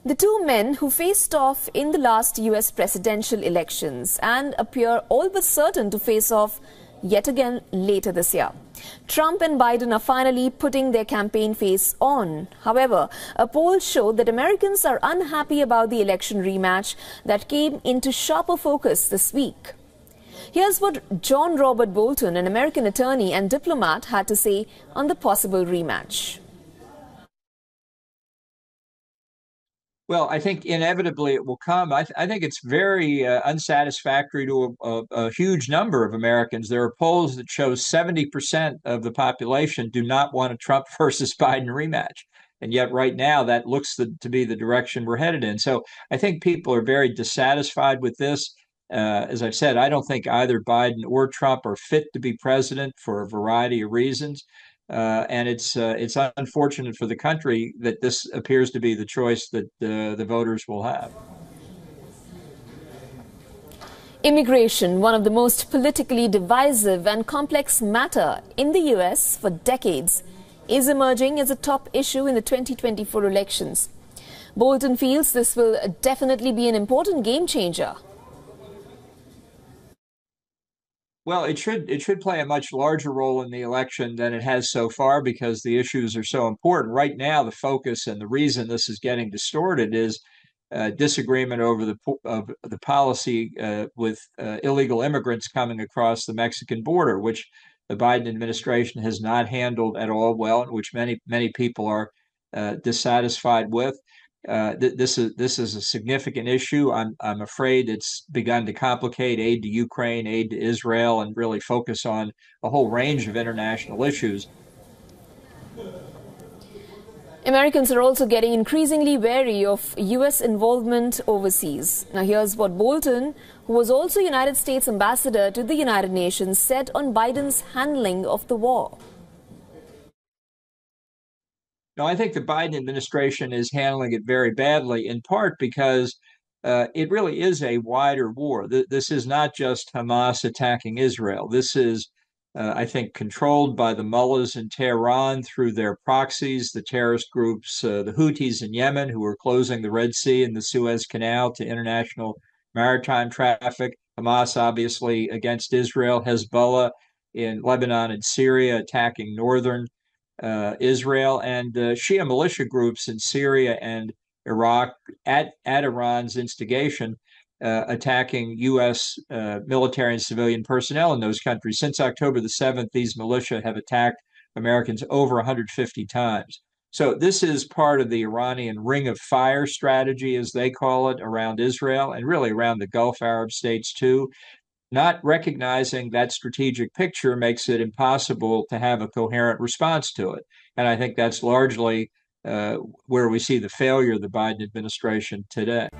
The two men who faced off in the last US presidential elections and appear all but certain to face off yet again later this year. Trump and Biden are finally putting their campaign face on. However, a poll showed that Americans are unhappy about the election rematch that came into sharper focus this week. Here's what John Robert Bolton, an American attorney and diplomat, had to say on the possible rematch. Well, I think inevitably it will come. I think it's very unsatisfactory to a huge number of Americans. There are polls that show 70% of the population do not want a Trump versus Biden rematch. And yet right now that looks to be the direction we're headed in. So I think people are very dissatisfied with this. As I've said, I don't think either Biden or Trump are fit to be president for a variety of reasons. And it's unfortunate for the country that this appears to be the choice that the voters will have. Immigration, one of the most politically divisive and complex matter in the US for decades, is emerging as a top issue in the 2024 elections. Bolton feels this will definitely be an important game changer. Well, it should play a much larger role in the election than it has so far because the issues are so important. Right now, the focus and the reason this is getting distorted is disagreement over the policy with illegal immigrants coming across the Mexican border, which the Biden administration has not handled at all well, and which many people are dissatisfied with. This is a significant issue. I'm afraid it's begun to complicate aid to Ukraine, aid to Israel, and really focus on a whole range of international issues. Americans are also getting increasingly wary of US involvement overseas. Now here's what Bolton, who was also United States ambassador to the United Nations, said on Biden's handling of the war. No, I think the Biden administration is handling it very badly, in part because it really is a wider war. This is not just Hamas attacking Israel. This is, I think, controlled by the mullahs in Tehran through their proxies, the terrorist groups, the Houthis in Yemen, who are closing the Red Sea and the Suez Canal to international maritime traffic. Hamas, obviously, against Israel. Hezbollah in Lebanon and Syria attacking northern Israel, and Shia militia groups in Syria and Iraq at Iran's instigation, attacking U.S. Military and civilian personnel in those countries. Since October the 7th, these militia have attacked Americans over 150 times. So this is part of the Iranian ring of fire strategy, as they call it, around Israel and really around the Gulf Arab states too. Not recognizing that strategic picture makes it impossible to have a coherent response to it. And I think that's largely where we see the failure of the Biden administration today.